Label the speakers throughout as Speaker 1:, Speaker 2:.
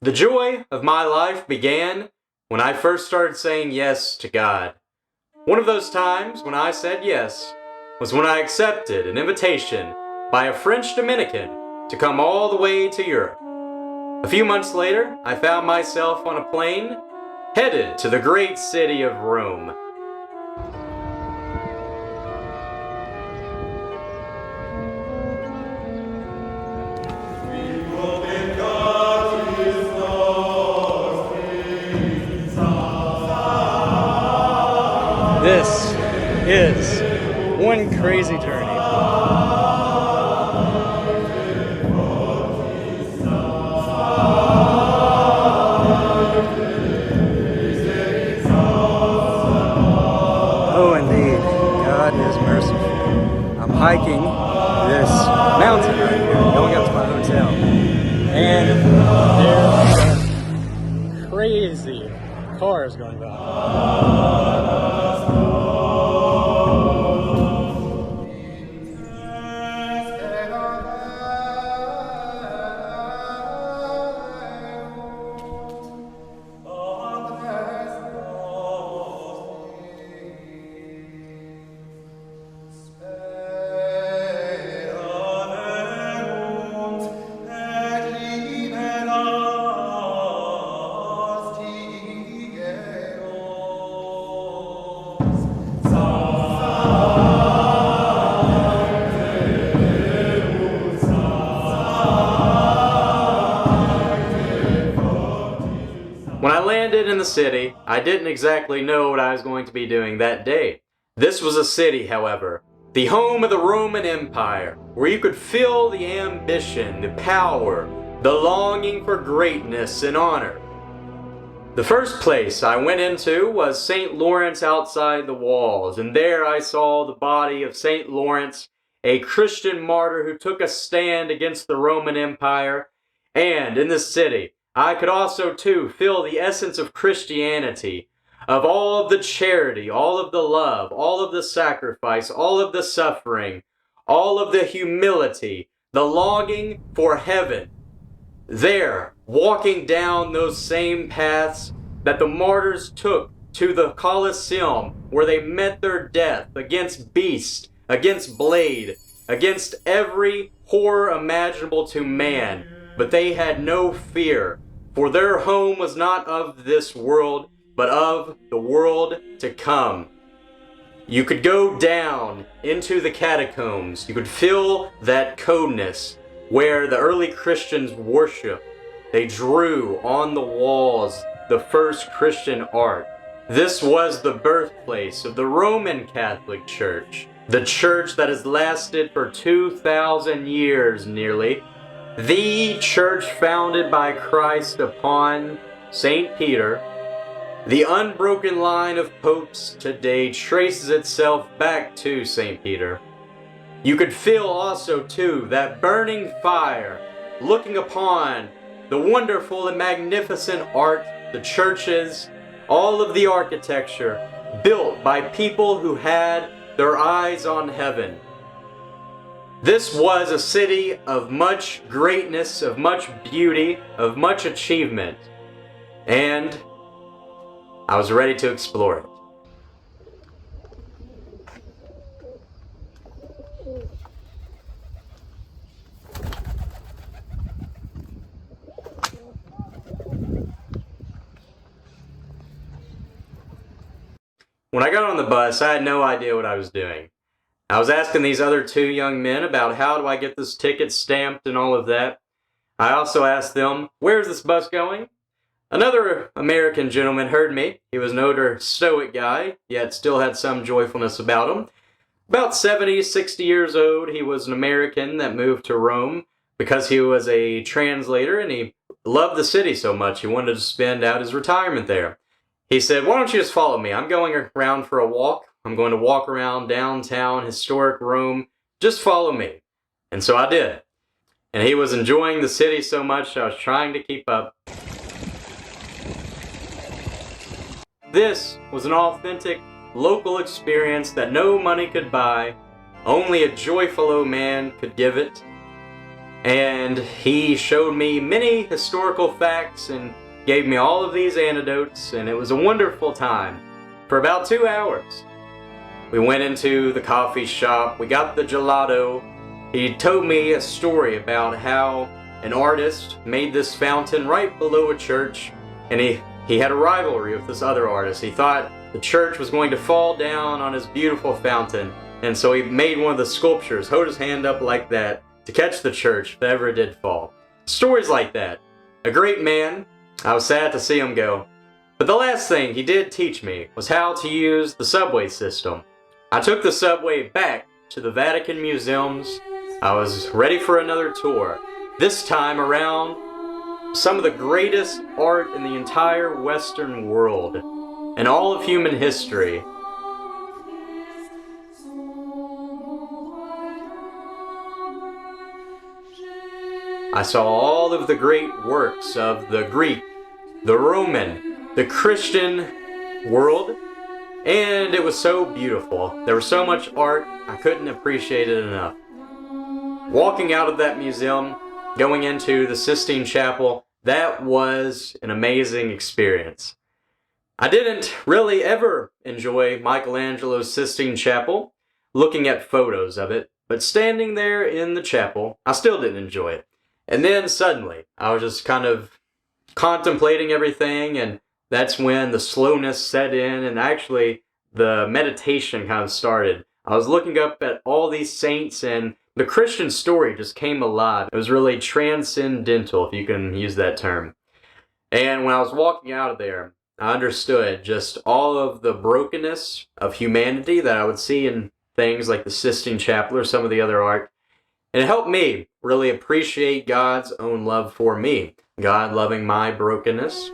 Speaker 1: The joy of my life began when I first started saying yes to God. One of those times when I said yes was when I accepted an invitation by a French Dominican to come all the way to Europe. A few months later, I found myself on a plane headed to the great city of Rome.
Speaker 2: This is one crazy journey. Oh, indeed, God is merciful. I'm hiking this mountain right here, going up to my hotel, and there are crazy cars going by.
Speaker 1: When I landed in the city, I didn't exactly know what I was going to be doing that day. This was a city, however, the home of the Roman Empire, where you could feel the ambition, the power, the longing for greatness and honor. The first place I went into was St. Lawrence outside the walls, and there I saw the body of St. Lawrence, a Christian martyr who took a stand against the Roman Empire. And in this city, I could also, too, feel the essence of Christianity, of all of the charity, all of the love, all of the sacrifice, all of the suffering, all of the humility, the longing for heaven. There, walking down those same paths that the martyrs took to the Colosseum, where they met their death against beast, against blade, against every horror imaginable to man, but they had no fear. For their home was not of this world, but of the world to come. You could go down into the catacombs. You could feel that coldness where the early Christians worshiped. They drew on the walls the first Christian art. This was the birthplace of the Roman Catholic Church, the church that has lasted for 2,000 years nearly. The church founded by Christ upon St. Peter. The unbroken line of popes today traces itself back to St. Peter. You could feel also, too, that burning fire looking upon the wonderful and magnificent art, the churches, all of the architecture built by people who had their eyes on heaven. This was a city of much greatness, of much beauty, of much achievement, and I was ready to explore it. When I got on the bus, I had no idea what I was doing. I was asking these other two young men about how do I get this ticket stamped and all of that. I also asked them, where's this bus going? Another American gentleman heard me. He was an older, stoic guy, yet still had some joyfulness about him. About 70, 60 years old, he was an American that moved to Rome because he was a translator and he loved the city so much he wanted to spend out his retirement there. He said, why don't you just follow me? I'm going around for a walk. I'm going to walk around downtown, historic Rome. Just follow me. And so I did. And he was enjoying the city so much, I was trying to keep up. This was an authentic, local experience that no money could buy. Only a joyful old man could give it. and he showed me many historical facts and gave me all of these anecdotes, and it was a wonderful time for about 2 hours. We went into the coffee shop, we got the gelato. He told me a story about how an artist made this fountain right below a church, and he had a rivalry with this other artist. He thought the church was going to fall down on his beautiful fountain, and so he made one of the sculptures, hold his hand up like that to catch the church if it ever did fall. Stories like that. A great man. I was sad to see him go. But the last thing he did teach me was how to use the subway system. I took the subway back to the Vatican museums. I was ready for another tour. This time around some of the greatest art in the entire Western world and all of human history. I saw all of the great works of the Greek, the Roman, the Christian world, and it was so beautiful. There was so much art, I couldn't appreciate it enough. Walking out of that museum, going into the Sistine Chapel, that was an amazing experience. I didn't really ever enjoy Michelangelo's Sistine Chapel, looking at photos of it, but standing there in the chapel, I still didn't enjoy it. And then suddenly, I was just kind of contemplating everything, and that's when the slowness set in, and actually the meditation kind of started. I was looking up at all these saints, and the Christian story just came alive. It was really transcendental, if you can use that term. And when I was walking out of there, I understood just all of the brokenness of humanity that I would see in things like the Sistine Chapel or some of the other art. And it helped me really appreciate God's own love for me. God loving my brokenness.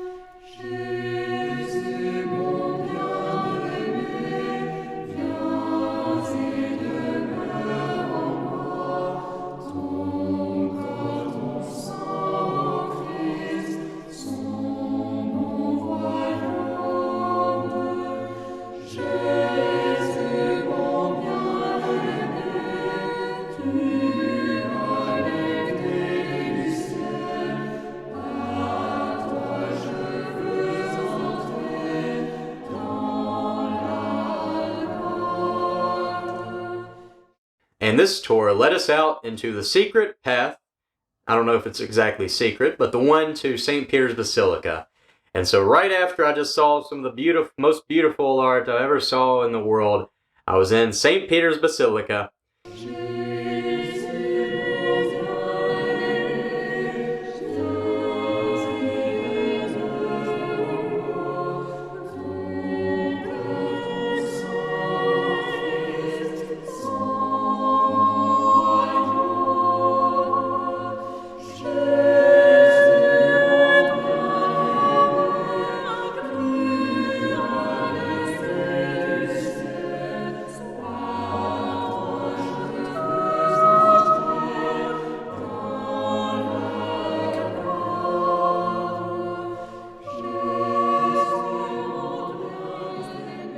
Speaker 1: And this tour led us out into the secret path. I don't know if it's exactly secret, but the one to St. Peter's Basilica. And so right after I just saw some of the most beautiful art I ever saw in the world, I was in St. Peter's Basilica.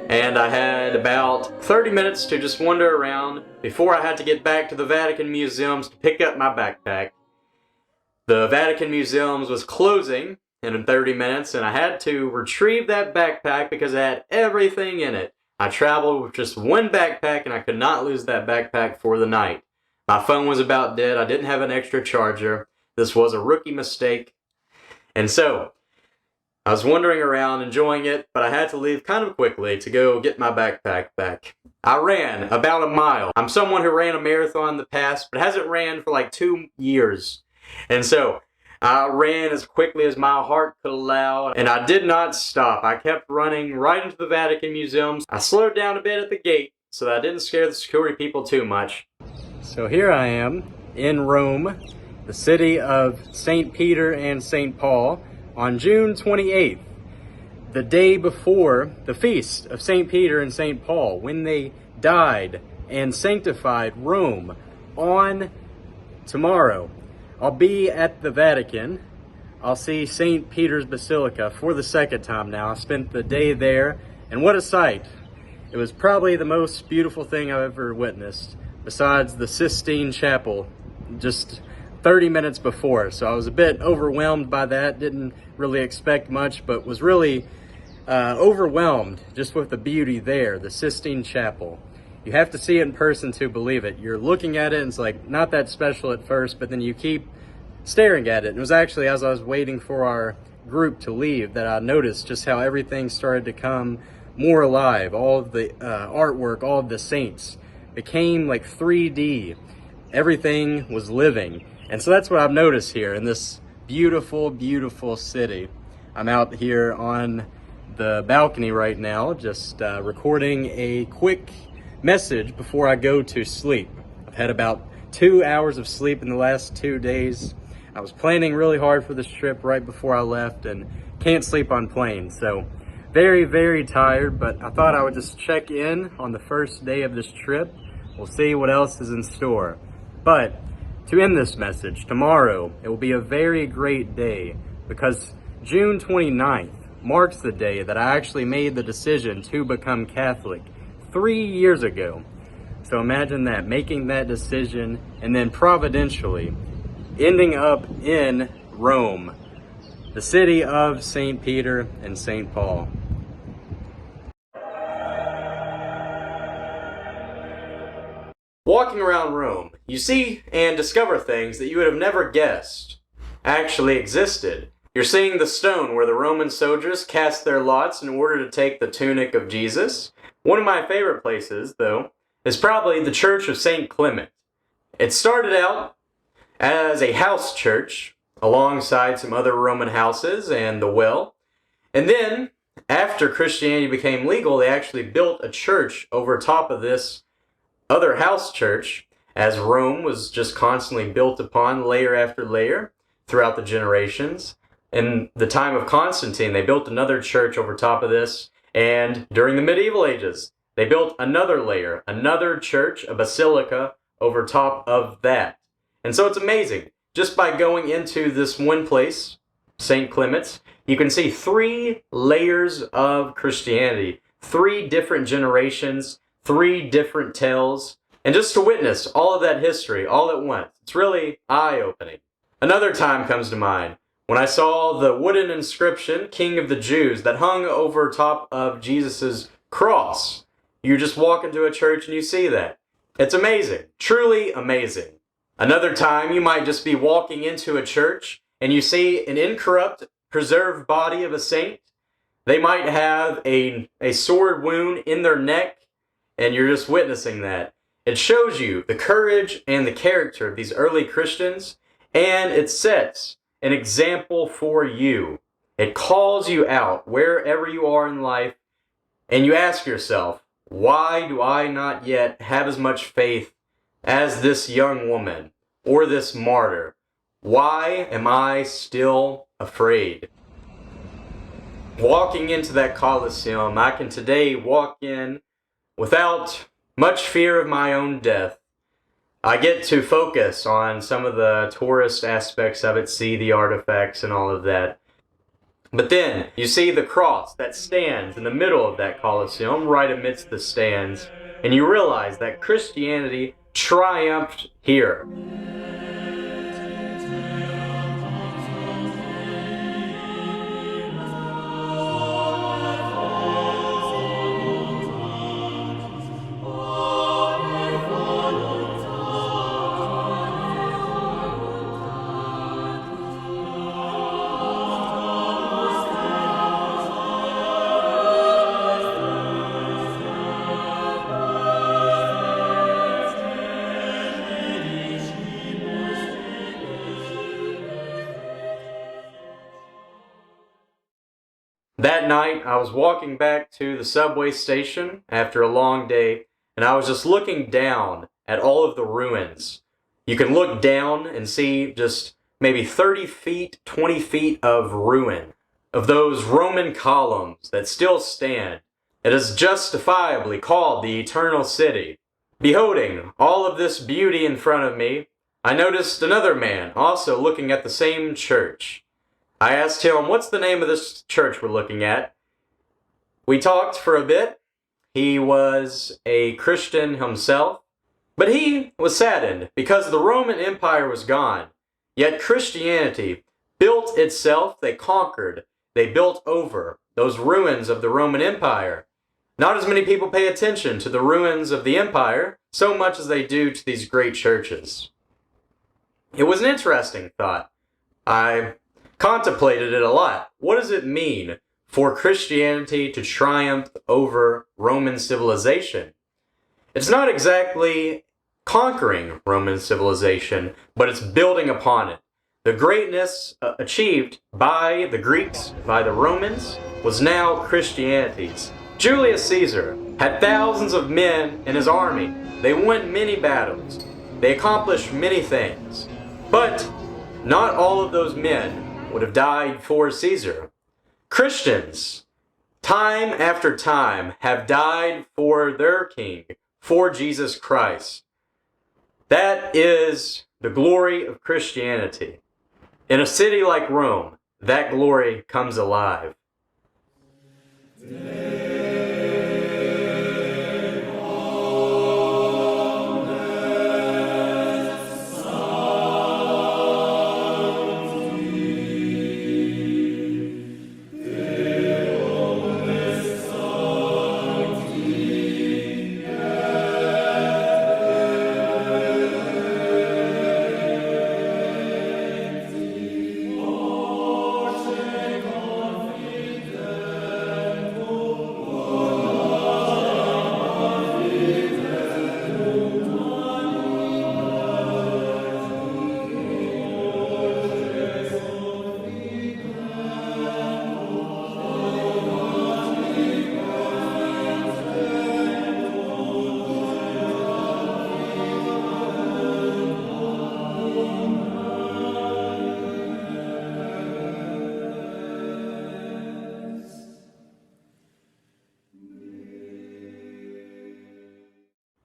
Speaker 1: And I had about 30 minutes to just wander around before I had to get back to the Vatican Museums to pick up my backpack. The Vatican Museums was closing in 30 minutes, and I had to retrieve that backpack because it had everything in it. I traveled with just one backpack, and I could not lose that backpack for the night. My phone was about dead. I didn't have an extra charger. This was a rookie mistake. And so I was wandering around enjoying it, but I had to leave kind of quickly to go get my backpack back. I ran about a mile. I'm someone who ran a marathon in the past, but hasn't ran for like 2 years. And so I ran as quickly as my heart could allow, and I did not stop. I kept running right into the Vatican Museums. I slowed down a bit at the gate so that I didn't scare the security people too much. So here I am in Rome, the city of St. Peter and St. Paul, on June 28th, the day before the feast of St. Peter and St. Paul, when they died and sanctified Rome. On tomorrow, I'll be at the Vatican. I'll see St. Peter's Basilica for the second time now. I spent the day there, and what a sight. It was probably the most beautiful thing I've ever witnessed, besides the Sistine Chapel. Just 30 minutes before. So I was a bit overwhelmed by that, didn't really expect much, but was really overwhelmed just with the beauty there, the Sistine Chapel. You have to see it in person to believe it. You're looking at it and it's like not that special at first, but then you keep staring at it. And it was actually as I was waiting for our group to leave that I noticed just how everything started to come more alive. All of the artwork, all of the saints became like 3D. Everything was living. And so that's what I've noticed here in this beautiful, beautiful city. I'm out here on the balcony right now, just recording a quick message before I go to sleep. I've had about 2 hours of sleep in the last 2 days. I was planning really hard for this trip right before I left and can't sleep on planes. So very, very tired, but I thought I would just check in on the first day of this trip. We'll see what else is in store. But to end this message, tomorrow it will be a very great day because June 29th marks the day that I actually made the decision to become Catholic 3 years ago. So imagine that, making that decision and then providentially ending up in Rome, the city of St. Peter and St. Paul. Walking around Rome, you see and discover things that you would have never guessed actually existed. You're seeing the stone where the Roman soldiers cast their lots in order to take the tunic of Jesus. One of my favorite places, though, is probably the Church of St. Clement. It started out as a house church alongside some other Roman houses and the well. And then, after Christianity became legal, they actually built a church over top of this other house church, as Rome was just constantly built upon layer after layer throughout the generations. In the time of Constantine, they built another church over top of this, and during the medieval ages, they built another layer, another church, a basilica, over top of that. And so it's amazing. Just by going into this one place, St. Clement's, you can see 3 layers of Christianity, 3 different generations, 3 different tales, and just to witness all of that history all at once. It's really eye-opening. Another time comes to mind when I saw the wooden inscription, King of the Jews, that hung over top of Jesus' cross. You just walk into a church and you see that. It's amazing. Truly amazing. Another time, you might just be walking into a church and you see an incorrupt, preserved body of a saint. They might have a sword wound in their neck, and you're just witnessing that. It shows you the courage and the character of these early Christians, and it sets an example for you. It calls you out wherever you are in life, and you ask yourself, why do I not yet have as much faith as this young woman or this martyr? Why am I still afraid? Walking into that Colosseum, I can today walk in without much fear of my own death. I get to focus on some of the tourist aspects of it, see the artifacts and all of that. But then you see the cross that stands in the middle of that Colosseum, right amidst the stands, and you realize that Christianity triumphed here. That night, I was walking back to the subway station after a long day, and I was just looking down at all of the ruins. You can look down and see just maybe 30 feet, 20 feet of ruin, of those Roman columns that still stand. It is justifiably called the Eternal City. Beholding all of this beauty in front of me, I noticed another man also looking at the same church. I asked him, what's the name of this church we're looking at? We talked for a bit. He was a Christian himself, but he was saddened because the Roman Empire was gone. Yet Christianity built itself, they conquered, they built over those ruins of the Roman Empire. Not as many people pay attention to the ruins of the empire so much as they do to these great churches. It was an interesting thought. I contemplated it a lot. What does it mean for Christianity to triumph over Roman civilization? It's not exactly conquering Roman civilization, but it's building upon it. The greatness achieved by the Greeks, by the Romans, was now Christianity's. Julius Caesar had thousands of men in his army. They won many battles. They accomplished many things. But not all of those men would have died for Caesar. Christians, time after time, have died for their king, for Jesus Christ. That is the glory of Christianity. In a city like Rome, that glory comes alive.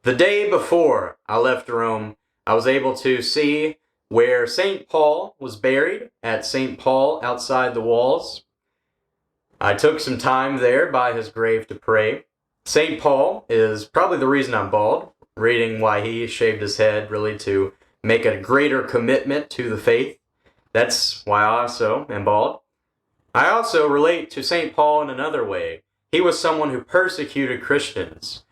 Speaker 1: The day before I left Rome, I was able to see where St. Paul was buried, at St. Paul outside the walls. I took some time there by his grave to pray. St. Paul is probably the reason I'm bald, reading why he shaved his head really to make a greater commitment to the faith. That's why I also am bald. I also relate to St. Paul in another way. He was someone who persecuted Christians.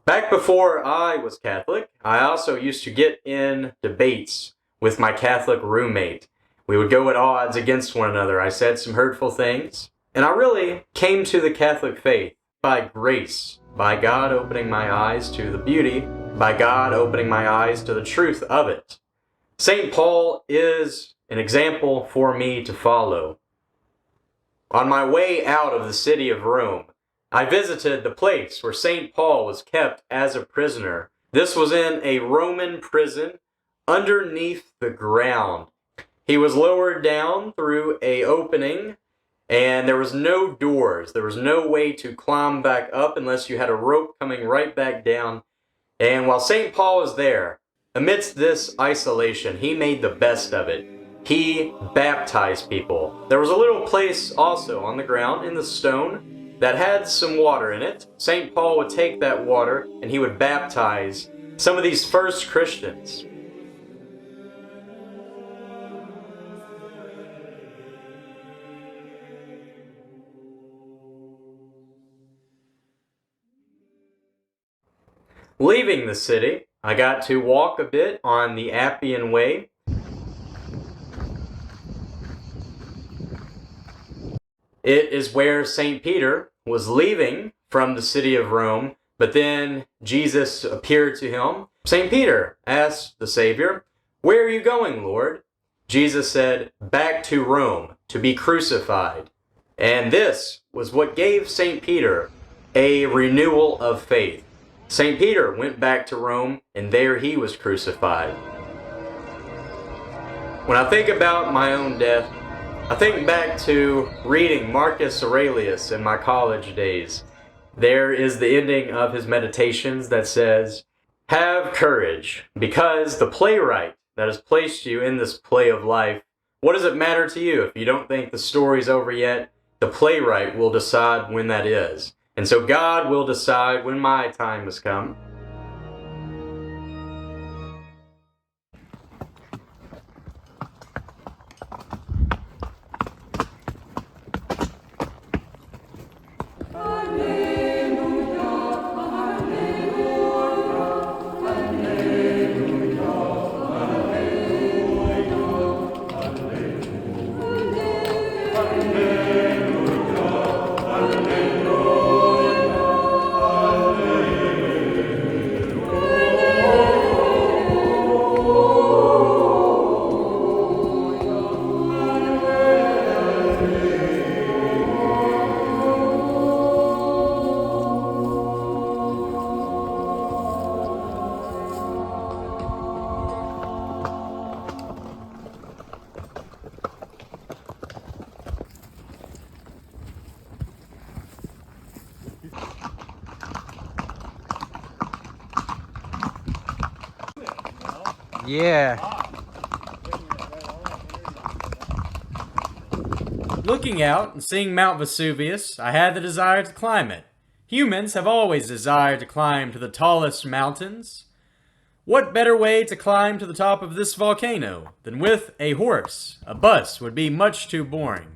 Speaker 1: Back before I was Catholic, I also used to get in debates with my Catholic roommate. We would go at odds against one another. I said some hurtful things. And I really came to the Catholic faith by grace, by God opening my eyes to the beauty, by God opening my eyes to the truth of it. St. Paul is an example for me to follow. On my way out of the city of Rome, I visited the place where St. Paul was kept as a prisoner. This was in a Roman prison underneath the ground. He was lowered down through an opening, and there was no doors. There was no way to climb back up unless you had a rope coming right back down. And while St. Paul was there, amidst this isolation, he made the best of it. He baptized people. There was a little place also on the ground in the stone that had some water in it. St. Paul would take that water and he would baptize some of these first Christians. Leaving the city, I got to walk a bit on the Appian Way. It is where St. Peter was leaving from the city of Rome, but then Jesus appeared to him. St. Peter asked the Savior, "Where are you going, Lord?" Jesus said, "Back to Rome, to be crucified." And this was what gave St. Peter a renewal of faith. St. Peter went back to Rome, and there he was crucified. When I think about my own death, I think back to reading Marcus Aurelius in my college days. There is the ending of his meditations that says, "Have courage, because the playwright that has placed you in this play of life, what does it matter to you if you don't think the story's over yet? The playwright will decide when that is. And so God will decide when my time has come."
Speaker 2: Yeah.
Speaker 1: Looking out and seeing Mount Vesuvius, I had the desire to climb it. Humans have always desired to climb to the tallest mountains. What better way to climb to the top of this volcano than with a horse? A bus would be much too boring.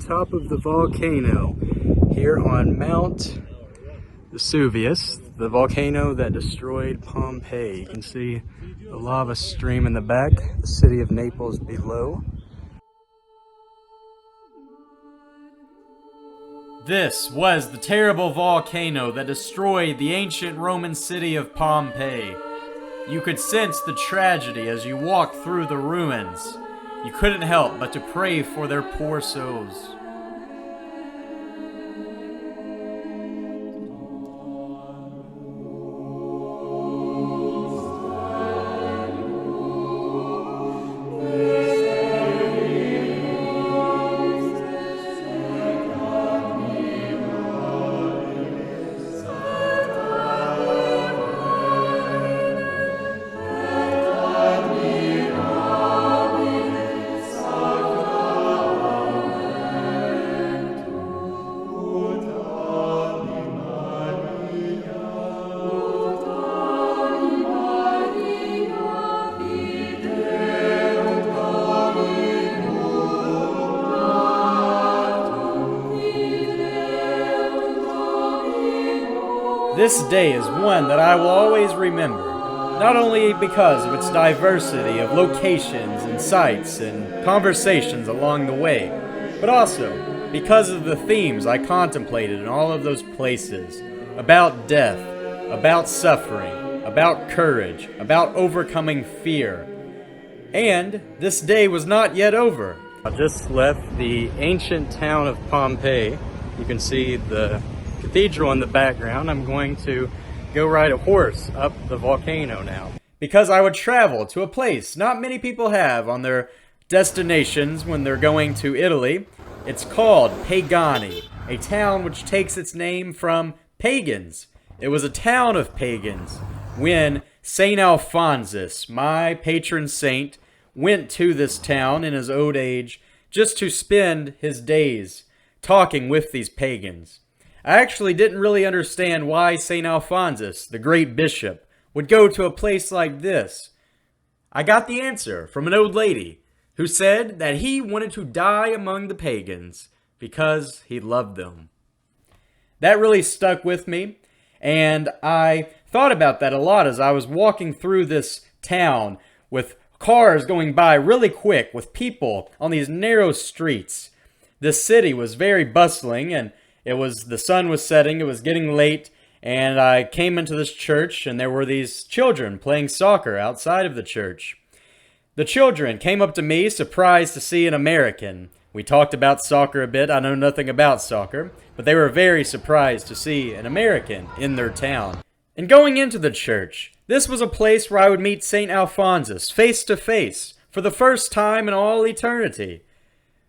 Speaker 2: Top of the volcano here on Mount Vesuvius, the volcano that destroyed Pompeii. You can see the lava stream in the back, the city of Naples below.
Speaker 1: This was the terrible volcano that destroyed the ancient Roman city of Pompeii. You could sense the tragedy as you walked through the ruins. You couldn't help but to pray for their poor souls. This day is one that I will always remember, not only because of its diversity of locations and sites and conversations along the way, but also because of the themes I contemplated in all of those places, about death, about suffering, about courage, about overcoming fear. And this day was not yet over.
Speaker 2: I just left the ancient town of Pompeii. You can see the cathedral in the background. I'm going to go ride a horse up the volcano now.
Speaker 1: Because I would travel to a place not many people have on their destinations when they're going to Italy. It's called Pagani, a town which takes its name from pagans. It was a town of pagans when Saint Alphonsus, my patron saint, went to this town in his old age just to spend his days talking with these pagans. I actually didn't really understand why St. Alphonsus, the great bishop, would go to a place like this. I got the answer from an old lady who said that he wanted to die among the pagans because he loved them. That really stuck with me, and I thought about that a lot as I was walking through this town with cars going by really quick, with people on these narrow streets. This city was very bustling, and the sun was setting, it was getting late, and I came into this church, and there were these children playing soccer outside of the church. The children came up to me, surprised to see an American. We talked about soccer a bit. I know nothing about soccer, but they were very surprised to see an American in their town. And going into the church, this was a place where I would meet St. Alphonsus face to face for the first time in all eternity.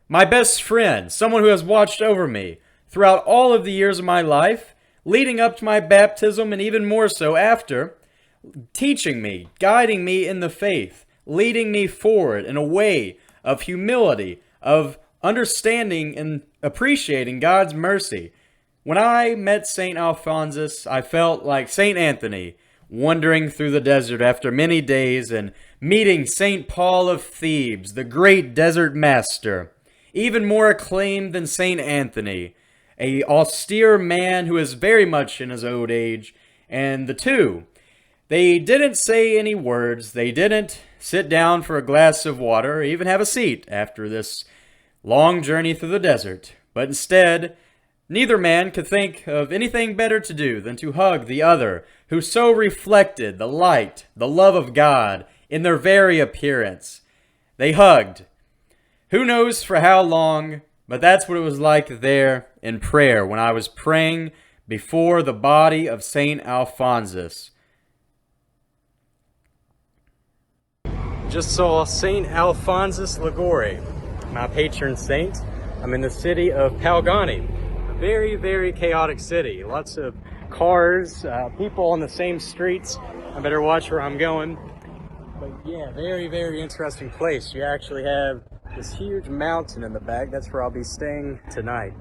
Speaker 1: My best friend, someone who has watched over me throughout all of the years of my life, leading up to my baptism and even more so after, teaching me, guiding me in the faith, leading me forward in a way of humility, of understanding and appreciating God's mercy. When I met St. Alphonsus, I felt like St. Anthony, wandering through the desert after many days and meeting St. Paul of Thebes, the great desert master. even more acclaimed than Saint Anthony, a austere man who is very much in his old age, and the two, they didn't say any words, they didn't sit down for a glass of water, or even have a seat after this long journey through the desert, but instead, neither man could think of anything better to do than to hug the other, who so reflected the light, the love of God, in their very appearance. They hugged. Who knows for how long, but that's what it was like there in prayer when I was praying before the body of Saint Alphonsus.
Speaker 2: Just saw Saint Alphonsus Liguori, my patron saint. I'm in the city of Palgani, a very, very chaotic city. Lots of cars, people on the same streets. I better watch where I'm going. But yeah, very, very interesting place. You actually have this huge mountain in the back. That's where I'll be staying tonight.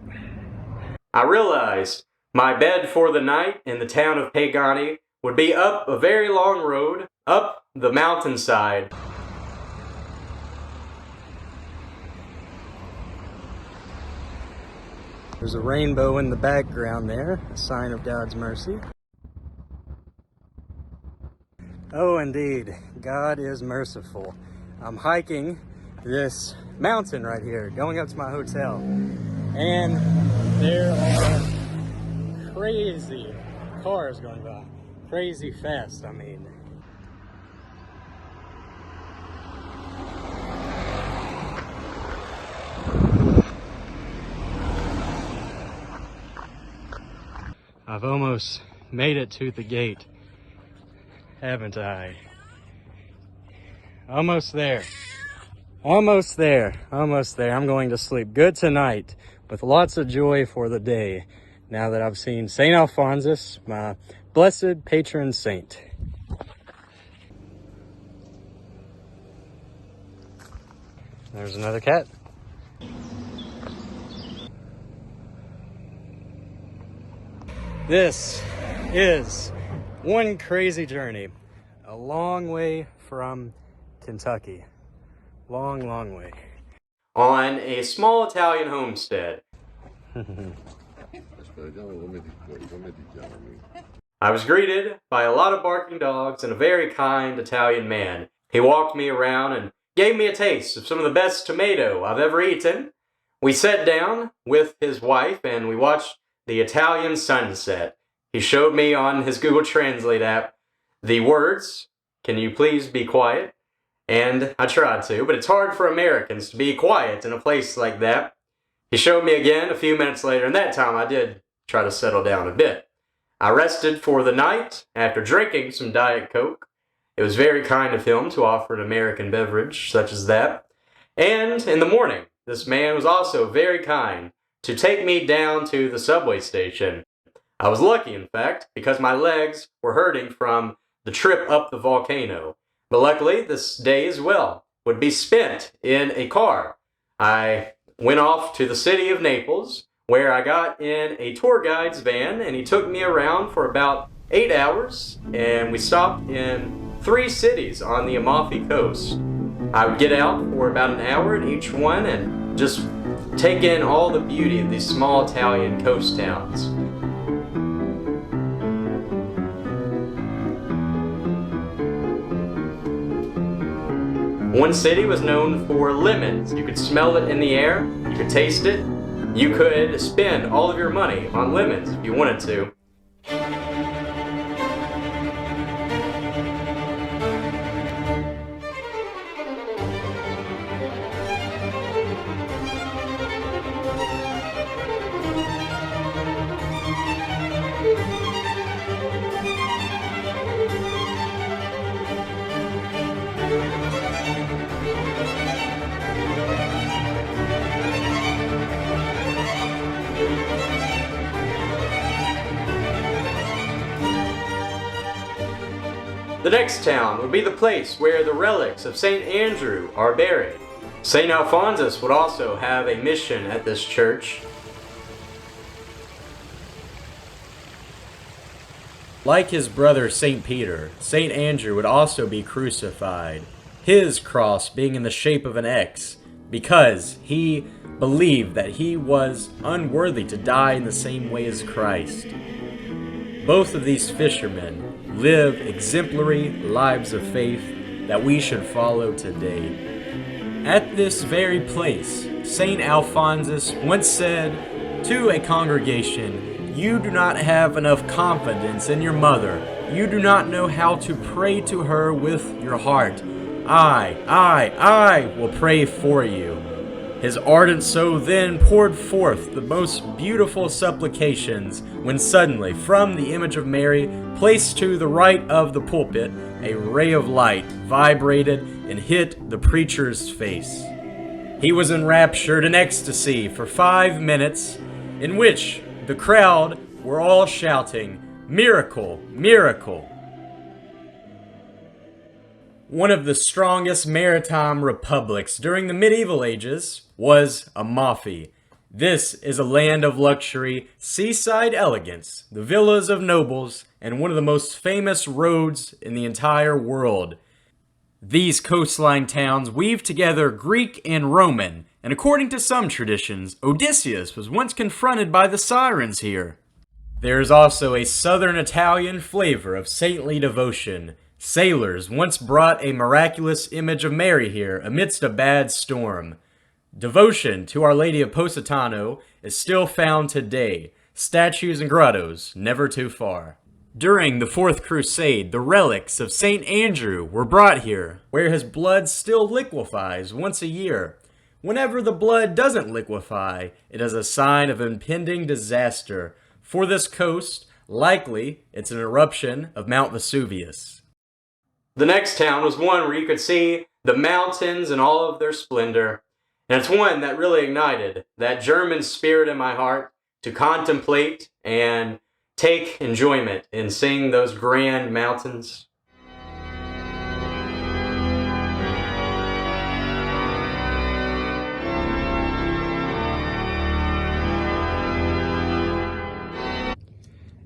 Speaker 1: I realized my bed for the night in the town of Pagani would be up a very long road, up the mountainside.
Speaker 2: There's a rainbow in the background there, a sign of God's mercy. Oh, indeed, God is merciful. I'm hiking this mountain right here, going up to my hotel. And there are crazy cars going by. Crazy fast, I mean. I've almost made it to the gate, haven't I? Almost there. Almost there. Almost there. I'm going to sleep good tonight with lots of joy for the day now that I've seen St. Alphonsus, my blessed patron saint. There's another cat. This is one crazy journey, a long way from Kentucky. Long, long way.
Speaker 1: On a small Italian homestead. I was greeted by a lot of barking dogs and a very kind Italian man. He walked me around and gave me a taste of some of the best tomato I've ever eaten. We sat down with his wife and we watched the Italian sunset. He showed me on his Google Translate app the words, "Can you please be quiet?" And I tried to, but it's hard for Americans to be quiet in a place like that. He showed me again a few minutes later, and that time I did try to settle down a bit. I rested for the night after drinking some Diet Coke. It was very kind of him to offer an American beverage such as that. And in the morning, this man was also very kind to take me down to the subway station. I was lucky, in fact, because my legs were hurting from the trip up the volcano. But luckily, this day as well would be spent in a car. I went off to the city of Naples, where I got in a tour guide's van, and he took me around for about 8 hours, and we stopped in 3 cities on the Amalfi Coast. I would get out for about an hour in each one and just take in all the beauty of these small Italian coast towns. One city was known for lemons. You could smell it in the air, you could taste it, you could spend all of your money on lemons if you wanted to. The next town would be the place where the relics of St. Andrew are buried. St. Alphonsus would also have a mission at this church. Like his brother St. Peter, St. Andrew would also be crucified, his cross being in the shape of an X,
Speaker 2: because he believed that he was unworthy to die in the same way as Christ. Both of these fishermen live exemplary lives of faith that we should follow today. At this very place, St. Alphonsus once said to a congregation, "You do not have enough confidence in your mother. You do not know how to pray to her with your heart. I will pray for you." His ardent soul then poured forth the most beautiful supplications when suddenly, from the image of Mary, placed to the right of the pulpit, a ray of light vibrated and hit the preacher's face. He was enraptured in ecstasy for 5 minutes, in which the crowd were all shouting, "Miracle! Miracle!" One of the strongest maritime republics during the medieval ages was Amalfi. This is a land of luxury, seaside elegance, the villas of nobles, and one of the most famous roads in the entire world. These coastline towns weave together Greek and Roman, and according to some traditions, Odysseus was once confronted by the sirens here. There is also a southern Italian flavor of saintly devotion. Sailors once brought a miraculous image of Mary here amidst a bad storm. Devotion to Our Lady of Positano is still found today, statues and grottos never too far. During the Fourth Crusade, the relics of St. Andrew were brought here, where his blood still liquefies once a year. Whenever the blood doesn't liquefy, it is a sign of impending disaster. For this coast, likely it's an eruption of Mount Vesuvius.
Speaker 1: The next town was one where you could see the mountains in all of their splendor, and it's one that really ignited that German spirit in my heart to contemplate and take enjoyment in seeing those grand mountains.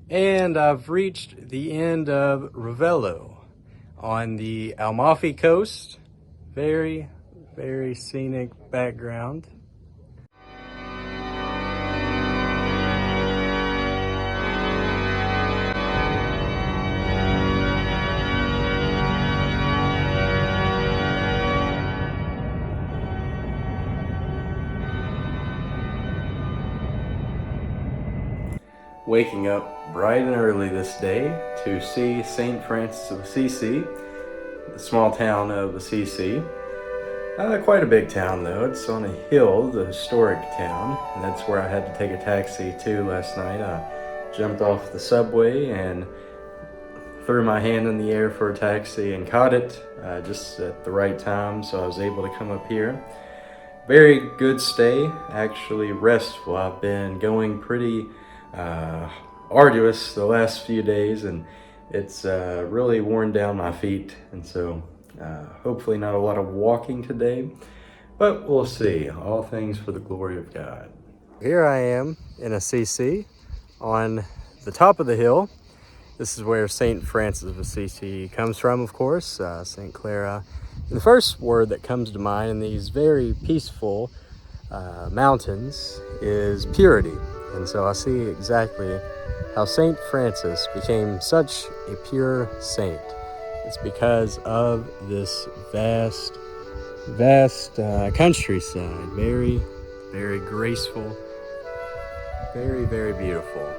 Speaker 2: And I've reached the end of Ravello on the Amalfi Coast. Very, very scenic background. Waking up bright and early this day to see St. Francis of Assisi, the small town of Assisi. Quite a big town though. It's on a hill, the historic town, and that's where I had to take a taxi to last night. I jumped off the subway and threw my hand in the air for a taxi and caught it just at the right time, so I was able to come up here. Very good stay, actually restful. I've been going pretty arduous the last few days, and it's really worn down my feet, and so hopefully not a lot of walking today, but we'll see. All things for the glory of God. Here I am in Assisi on the top of the hill. This is where St. Francis of Assisi comes from, of course, St. Clara. And the first word that comes to mind in these very peaceful mountains is purity. And so I see exactly how St. Francis became such a pure saint. It's because of this vast countryside. Very, very graceful. Very, very beautiful.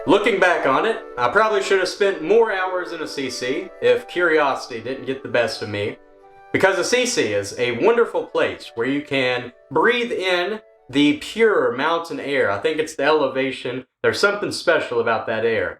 Speaker 1: Looking back on it, I probably should have spent more hours in Assisi if curiosity didn't get the best of me, because Assisi is a wonderful place where you can breathe in the pure mountain air. I think it's the elevation. There's something special about that air.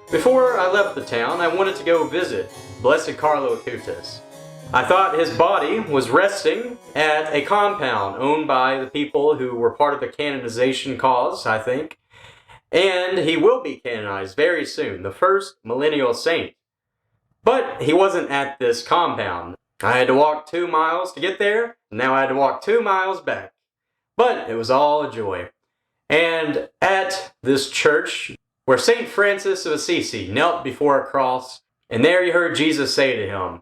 Speaker 1: Before I left the town, I wanted to go visit Blessed Carlo Acutis. I thought his body was resting at a compound owned by the people who were part of the canonization cause, I think. and he will be canonized very soon, the first millennial saint. But he wasn't at this compound. I had to walk 2 miles to get there, and now I had to walk 2 miles back. But it was all a joy. And at this church, where St. Francis of Assisi knelt before a cross, and there he heard Jesus say to him,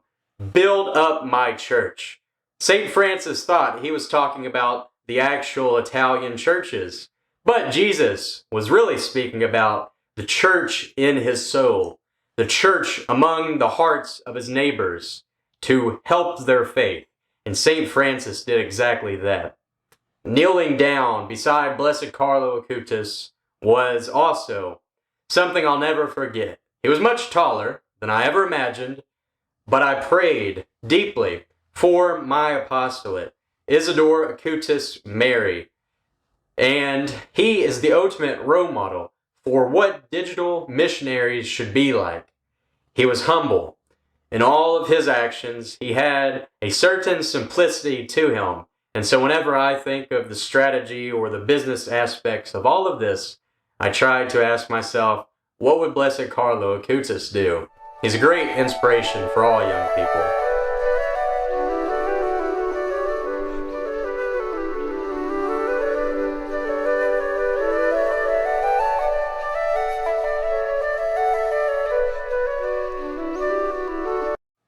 Speaker 1: "Build up my church." St. Francis thought he was talking about the actual Italian churches, but Jesus was really speaking about the church in his soul, the church among the hearts of his neighbors, to help their faith. And St. Francis did exactly that. Kneeling down beside Blessed Carlo Acutis was also something I'll never forget. He was much taller than I ever imagined, but I prayed deeply for my apostolate, Isidore Acutis Mary, and he is the ultimate role model for what digital missionaries should be like. He was humble. In all of his actions, he had a certain simplicity to him. And so whenever I think of the strategy or the business aspects of all of this, I try to ask myself, what would Blessed Carlo Acutis do? He's a great inspiration for all young people.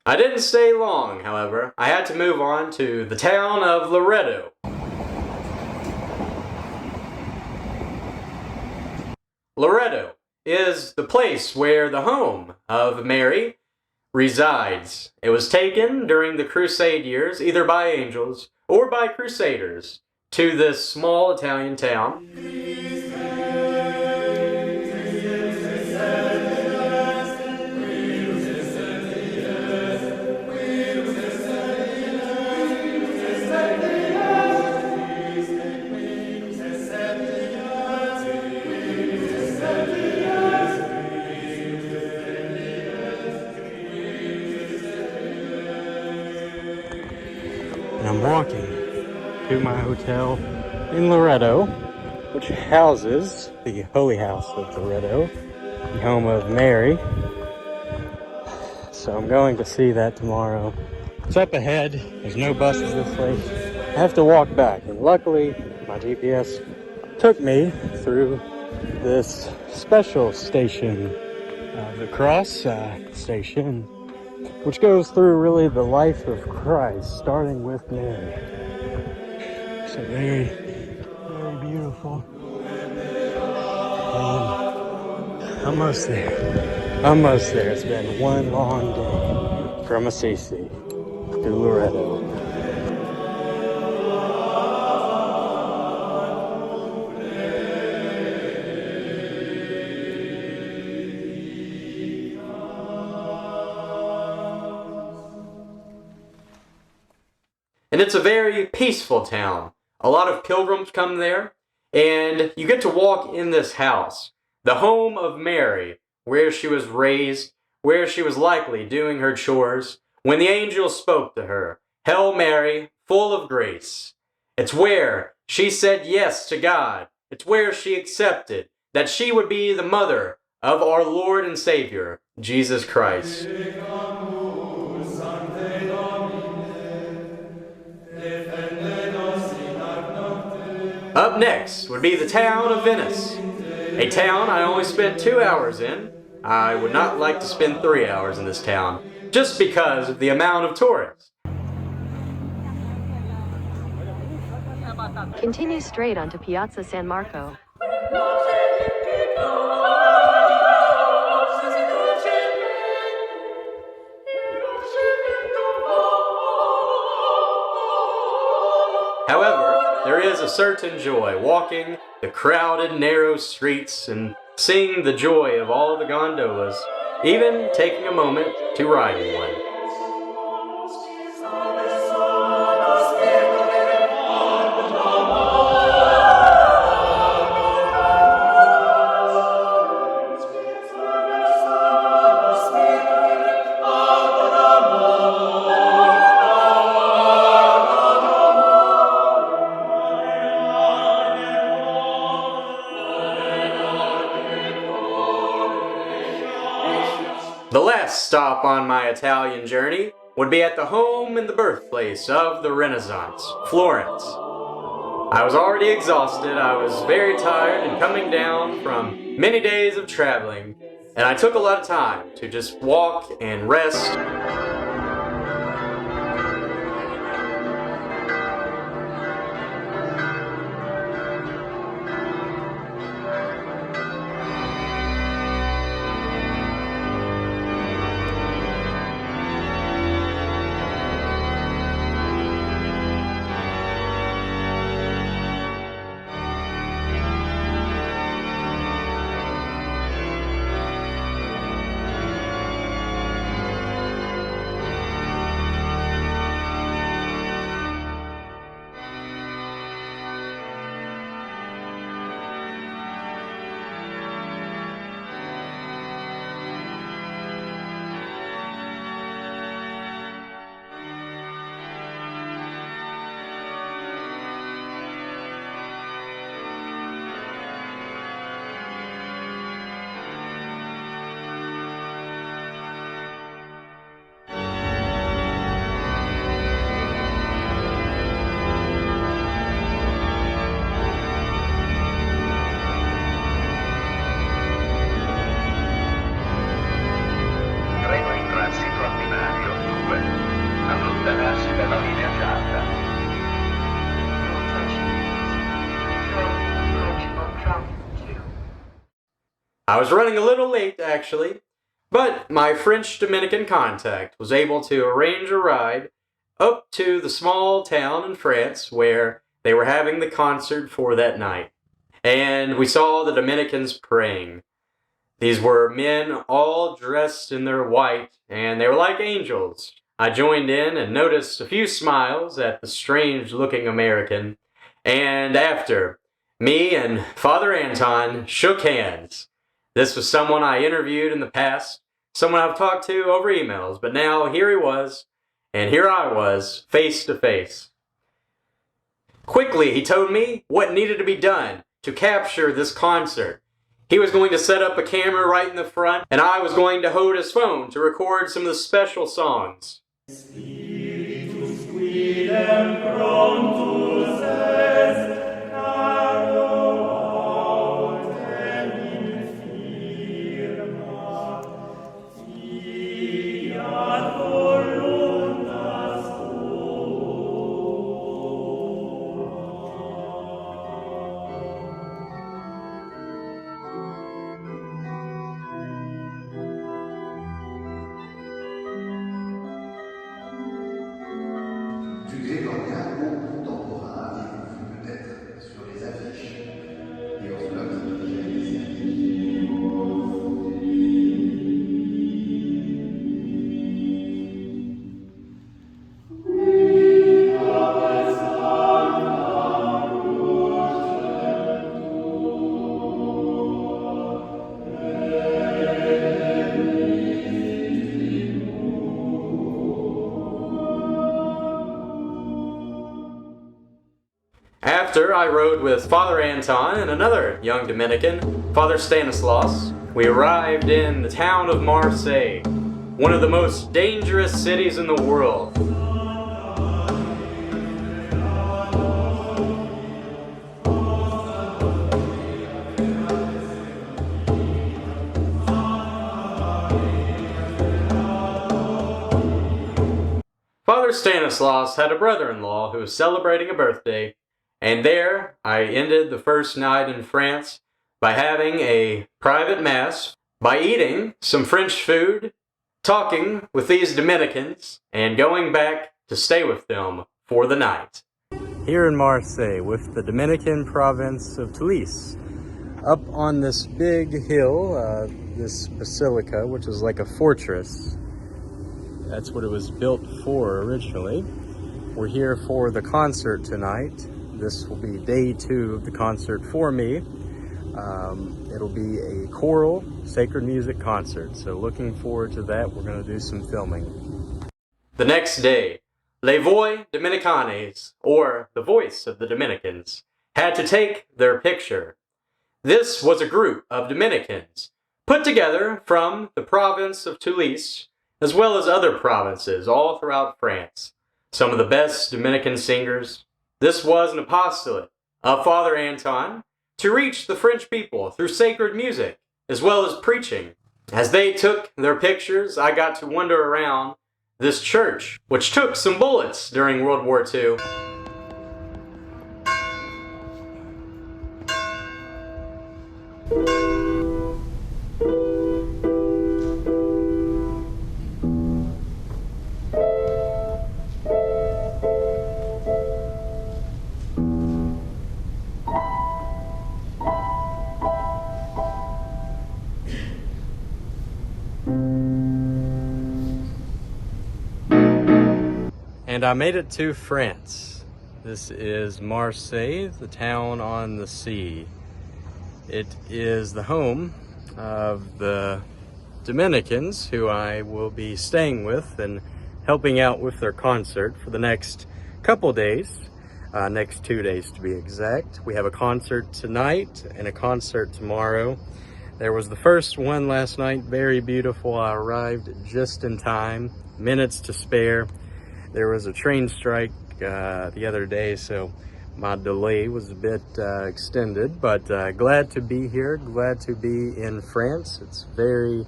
Speaker 1: I didn't stay long, however. I had to move on to the town of Loretto. Loretto is the place where the home of Mary resides. It was taken during the Crusade years, either by angels or by crusaders, to this small Italian town. I'm walking to my hotel in Loretto, which houses the Holy House of Loretto, the home of Mary. So I'm going to see that tomorrow. It's up ahead. There's no buses this way. I have to walk back, and luckily my GPS took me through this special station, the Cross station, which goes through really the life of Christ, starting with Mary. So very, very beautiful. And almost there. Almost there. It's been one long day from Assisi to Loretto. And it's a very peaceful town. A lot of pilgrims come there, and you get to walk in this house, the home of Mary, where she was raised, where she was likely doing her chores, when the angel spoke to her, "Hail Mary, full of grace." It's where she said yes to God. It's where she accepted that she would be the mother of our Lord and Savior, Jesus Christ. Up next would be the town of Venice, a town I only spent 2 hours in. I would not like to spend 3 hours in this town, just because of the amount of tourists.
Speaker 3: Continue straight onto Piazza San Marco.
Speaker 1: However, there is a certain joy walking the crowded, narrow streets and seeing the joy of all the gondolas, even taking a moment to ride in one. last stop on my Italian journey would be at the home and the birthplace of the Renaissance, Florence. I was already exhausted, I was very tired and coming down from many days of traveling, and I took a lot of time to just walk and rest. I was running a little late, actually, but my French Dominican contact was able to arrange a ride up to the small town in France where they were having the concert for that night. And we saw the Dominicans praying. These were men all dressed in their white, and they were like angels. I joined in and noticed a few smiles at the strange-looking American, and after, me and Father Anton shook hands. This was someone I interviewed in the past, someone I've talked to over emails, but now here he was, and here I was, face to face. Quickly, he told me what needed to be done to capture this concert. He was going to set up a camera right in the front, and I was going to hold his phone to record some of the special songs. Spiritus quidem prontus est, caro autem infirma, fiat voluntas After I rode with Father Anton and another young Dominican, Father Stanislaus, we arrived in the town of Marseille, one of the most dangerous cities in the world. Father Stanislaus had a brother-in-law who was celebrating a birthday, and there I ended the first night in France by having a private mass, by eating some French food, talking with these Dominicans, and going back to stay with them for the night.
Speaker 2: Here in Marseille with the Dominican province of Toulouse, up on this big hill, this basilica, which is like a fortress. That's what it was built for originally. We're here for the concert tonight. This will be day 2 of the concert for me. It'll be a choral sacred music concert, so looking forward to that. We're going to do some filming.
Speaker 1: The next day, Les Voix Dominicaines, or the Voice of the Dominicans, had to take their picture. This was a group of Dominicans put together from the province of Toulouse, as well as other provinces all throughout France. Some of the best Dominican singers. This was an apostolate of Father Antoine to reach the French people through sacred music, as well as preaching. As they took their pictures, I got to wander around this church, which took some bullets during World War II.
Speaker 2: And I made it to France. This is Marseille, the town on the sea. It is the home of the Dominicans, who I will be staying with and helping out with their concert for the next couple days, next 2 days to be exact. We have a concert tonight and a concert tomorrow. There was the first one last night, very beautiful. I arrived just in time, minutes to spare. There was a train strike the other day, so my delay was a bit extended, but glad to be here, glad to be in France. It's very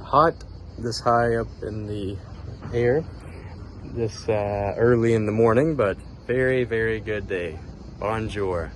Speaker 2: hot this high up in the air, this early in the morning, but very, very good day. Bonjour.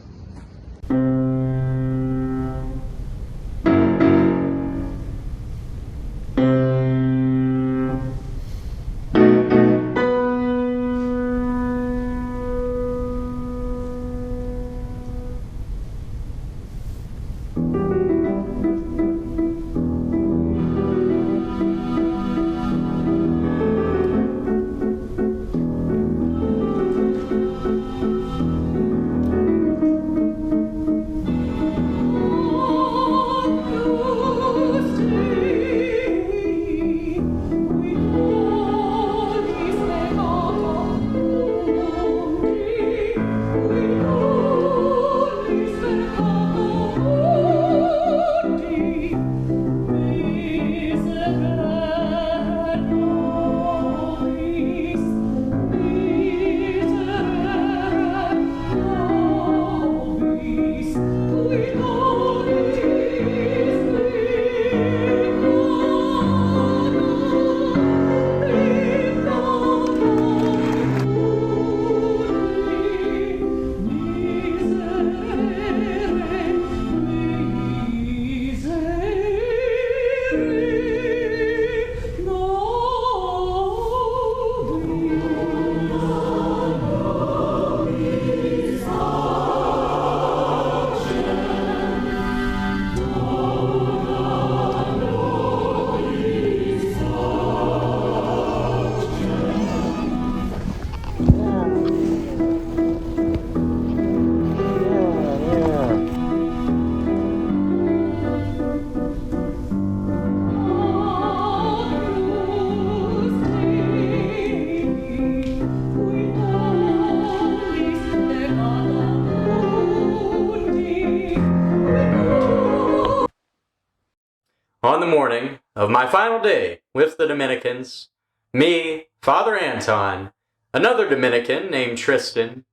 Speaker 1: On the morning of my final day with the Dominicans, me, Father Anton, another Dominican named Tristan,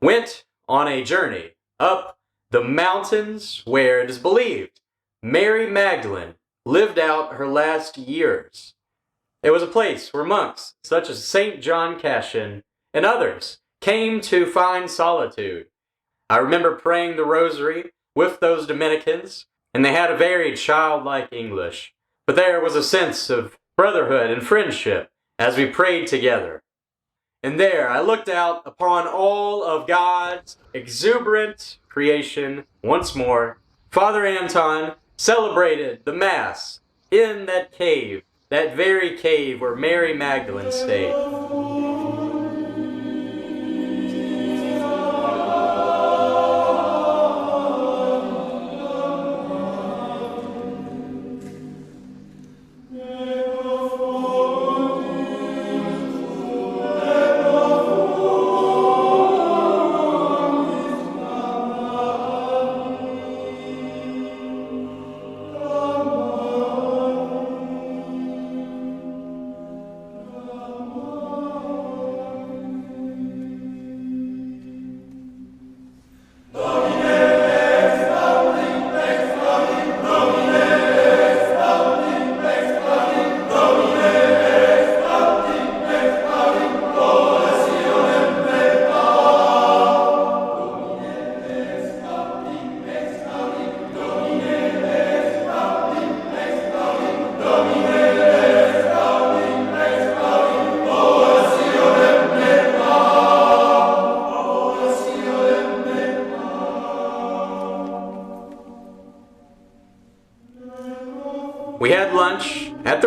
Speaker 1: went on a journey up the mountains where it is believed Mary Magdalene lived out her last years. It was a place where monks such as St. John Cassian and others came to find solitude. I remember praying the rosary with those Dominicans, and they had a very childlike English, but there was a sense of brotherhood and friendship as we prayed together. And there I looked out upon all of God's exuberant creation once more. Father Anton celebrated the Mass in that cave, that very cave where Mary Magdalene stayed.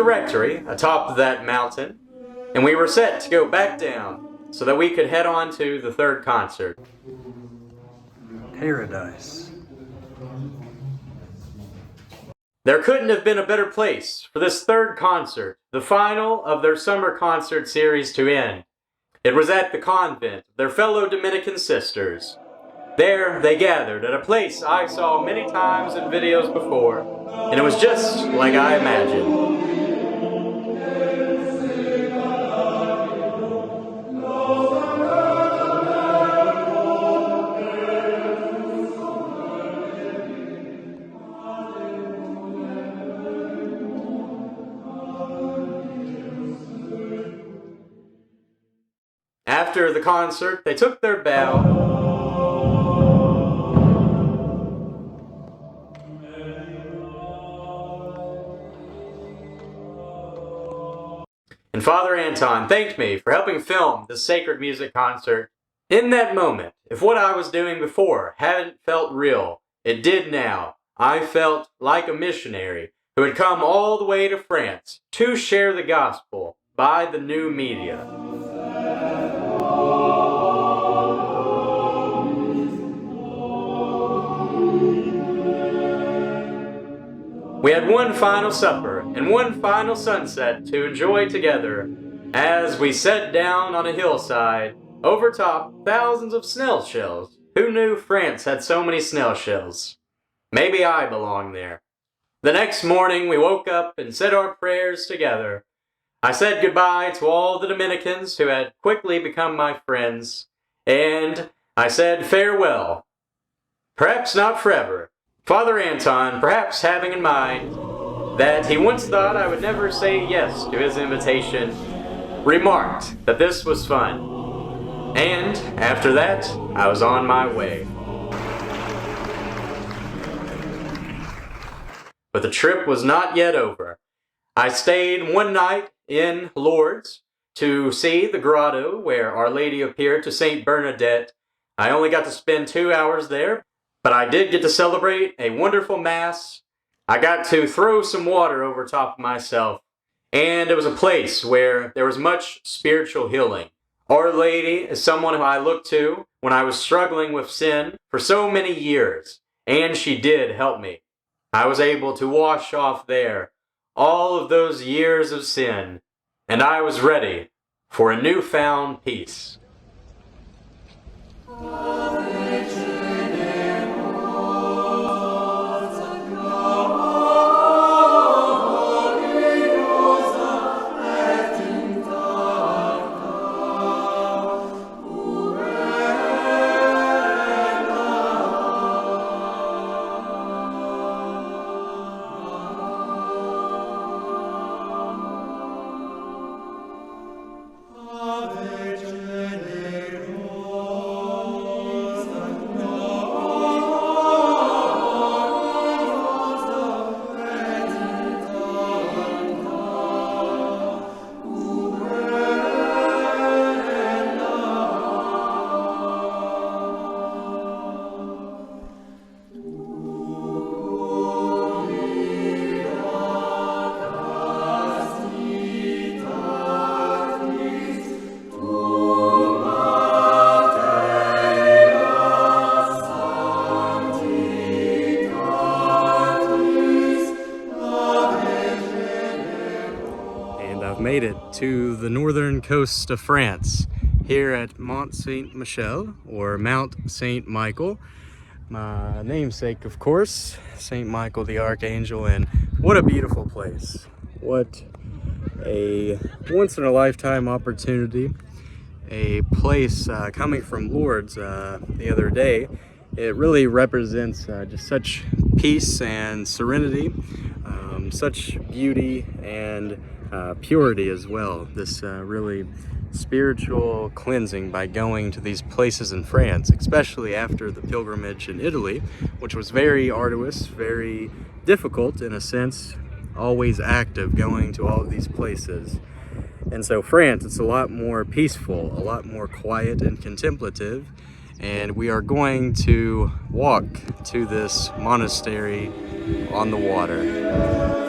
Speaker 1: the rectory atop of that mountain, and we were set to go back down so that we could head on to the third concert.
Speaker 2: Paradise.
Speaker 1: There couldn't have been a better place for this third concert, the final of their summer concert series, to end. It was at the convent of their fellow Dominican sisters. There they gathered at a place I saw many times in videos before, and it was just like I imagined. After the concert, they took their bow. And Father Anton thanked me for helping film the sacred music concert. In that moment, if what I was doing before hadn't felt real, it did now. I felt like a missionary who had come all the way to France to share the gospel by the new media. We had one final supper and one final sunset to enjoy together as we sat down on a hillside overtop thousands of snail shells. Who knew France had so many snail shells? Maybe I belong there. The next morning we woke up and said our prayers together. I said goodbye to all the Dominicans who had quickly become my friends, and I said farewell. Perhaps not forever. Father Anton, perhaps having in mind that he once thought I would never say yes to his invitation, remarked that this was fun. And after that, I was on my way. But the trip was not yet over. I stayed one night in Lourdes to see the grotto where Our Lady appeared to Saint Bernadette. I only got to spend 2 hours there, but I did get to celebrate a wonderful Mass. I got to throw some water over top of myself, and it was a place where there was much spiritual healing. Our Lady is someone who I looked to when I was struggling with sin for so many years, and she did help me. I was able to wash off there all of those years of sin, and I was ready for a newfound peace.
Speaker 2: Made it to the northern coast of France, here at Mont Saint Michel, or Mount Saint Michael. My namesake, of course, Saint Michael the Archangel, and what a beautiful place. What a once-in-a-lifetime opportunity. A place coming from Lourdes the other day. It really represents just such peace and serenity, such beauty and purity as well. This really spiritual cleansing by going to these places in France, especially after the pilgrimage in Italy, which was very arduous, very difficult in a sense, always active, going to all of these places. And so France, it's a lot more peaceful, a lot more quiet and contemplative, and we are going to walk to this monastery on the water.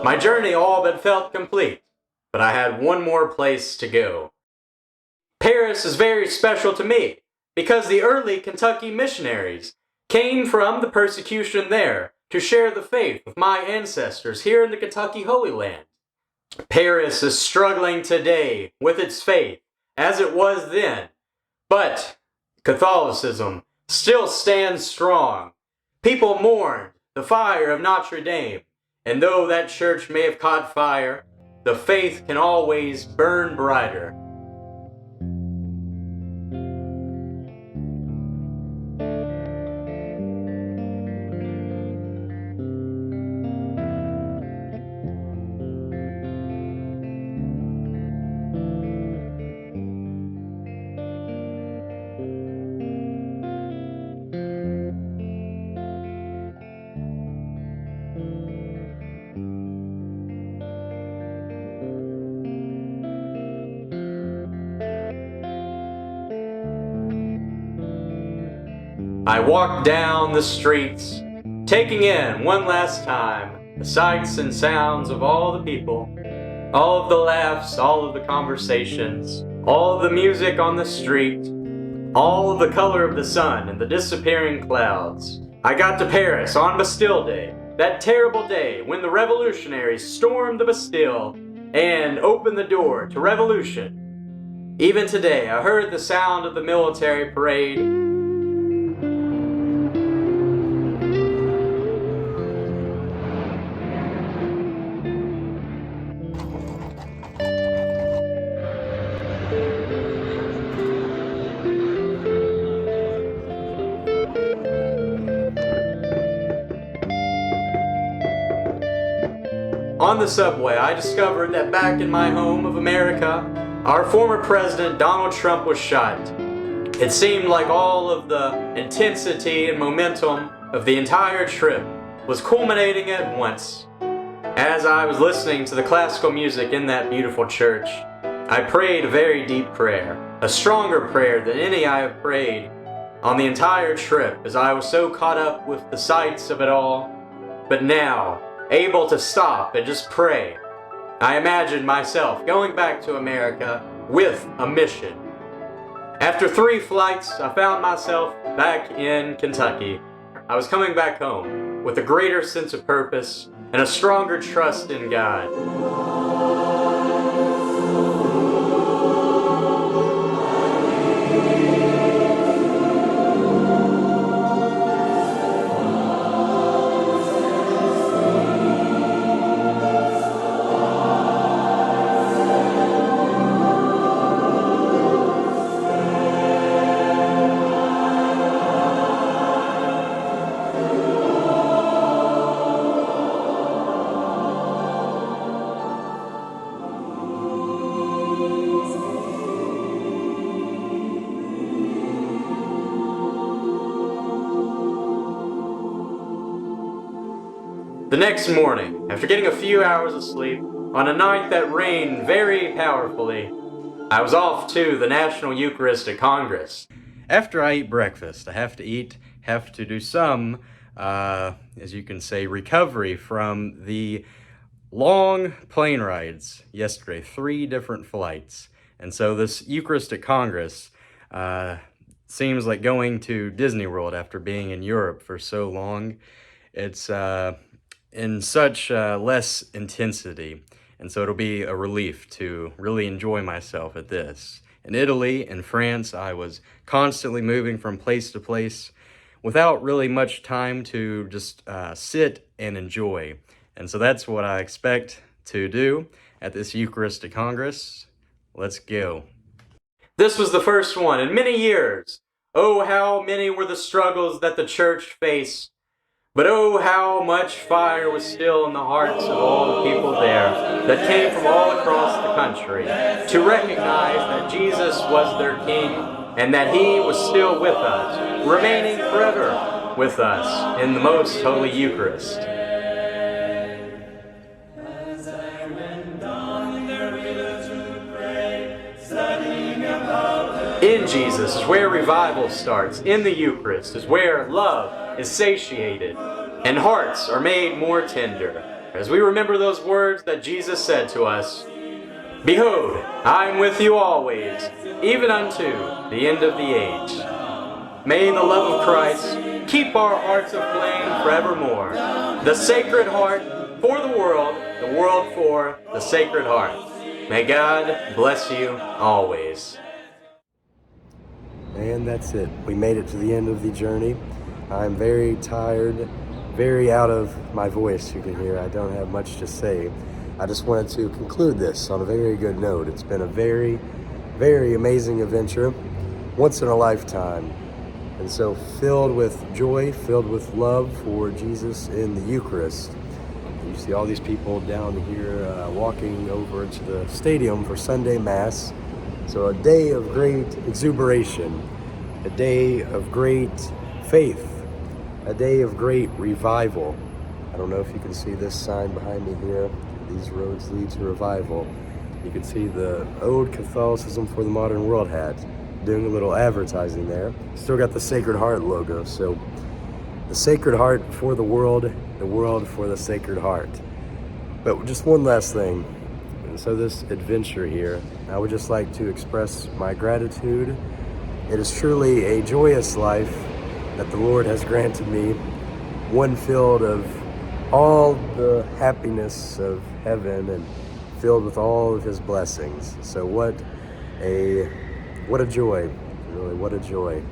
Speaker 1: My journey all but felt complete, but I had one more place to go. Paris is very special to me because the early Kentucky missionaries came from the persecution there to share the faith with my ancestors here in the Kentucky Holy Land. Paris is struggling today with its faith as it was then, but Catholicism still stands strong. People mourn the fire of Notre Dame, and though that church may have caught fire, the faith can always burn brighter. I walked down the streets, taking in one last time the sights and sounds of all the people, all of the laughs, all of the conversations, all of the music on the street, all of the color of the sun and the disappearing clouds. I got to Paris on Bastille Day, that terrible day when the revolutionaries stormed the Bastille and opened the door to revolution. Even today, I heard the sound of the military parade. On the subway, I discovered that back in my home of America, our former president Donald Trump was shot. It seemed like all of the intensity and momentum of the entire trip was culminating at once. As I was listening to the classical music in that beautiful church, I prayed a very deep prayer, a stronger prayer than any I have prayed on the entire trip, as I was so caught up with the sights of it all. But now, able to stop and just pray, I imagined myself going back to America with a mission. After 3 flights, I found myself back in Kentucky. I was coming back home with a greater sense of purpose and a stronger trust in God. The next morning, after getting a few hours of sleep, on a night that rained very powerfully, I was off to the National Eucharistic Congress. After I eat breakfast, I have to do some, as you can say, recovery from the long plane rides yesterday, 3 different flights. And so this Eucharistic Congress seems like going to Disney World after being in Europe for so long. It's in such less intensity, and so it'll be a relief to really enjoy myself at this. In Italy and France, I was constantly moving from place to place without really much time to just sit and enjoy. And so that's what I expect to do at this Eucharistic Congress. Let's go. This was the first one in many years. Oh, how many were the struggles that the church faced. But oh, how much fire was still in the hearts of all the people there that came from all across the country to recognize that Jesus was their King and that He was still with us, remaining forever with us in the most Holy Eucharist. In Jesus is where revival starts. In the Eucharist is where love is satiated and hearts are made more tender. as we remember those words that Jesus said to us, "Behold, I am with you always, even unto the end of the age." May the love of Christ keep our hearts aflame forevermore. The Sacred Heart for the world for the Sacred Heart. May God bless you always.
Speaker 2: And that's it. We made it to the end of the journey. I'm very tired, very out of my voice, you can hear. I don't have much to say. I just wanted to conclude this on a very good note. It's been a very, very amazing adventure, once in a lifetime. And so filled with joy, filled with love for Jesus in the Eucharist. You see all these people down here walking over to the stadium for Sunday Mass. So a day of great exuberation, a day of great faith, a day of great revival. I don't know if you can see this sign behind me here. These roads lead to revival. You can see the Ode Catholicism for the Modern World hat. Doing a little advertising there. Still got the Sacred Heart logo. So the Sacred Heart for the world for the Sacred Heart. But just one last thing. And so this adventure here, I would just like to express my gratitude. It is truly a joyous life that the Lord has granted me, one filled of all the happiness of heaven and filled with all of his blessings. So what a joy, really, what a joy.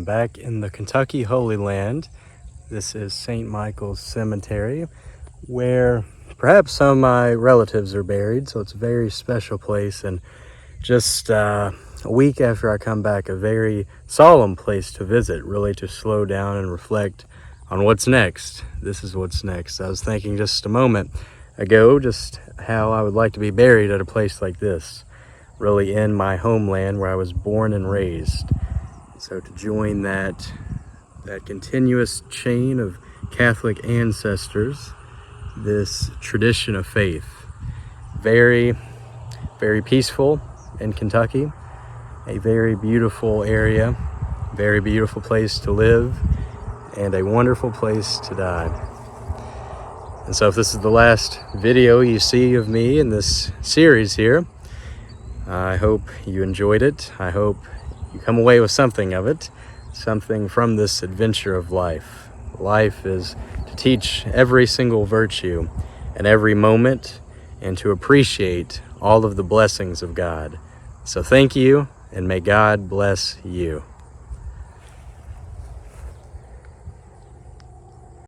Speaker 2: I'm back in the Kentucky Holy Land. This is St. Michael's Cemetery, where perhaps some of my relatives are buried, so it's a very special place, and just a week after I come back, a very solemn place to visit, really to slow down and reflect on what's next. This is what's next. I was thinking just a moment ago just how I would like to be buried at a place like this, really in my homeland where I was born and raised. So to join that continuous chain of Catholic ancestors, this tradition of faith, very, very peaceful in Kentucky, a very beautiful area, very beautiful place to live, and a wonderful place to die. And so if this is the last video you see of me in this series here, I hope you enjoyed it. I hope you come away with something of it, something from this adventure of life. Life is to teach every single virtue in every moment and to appreciate all of the blessings of God. So thank you, and may God bless you.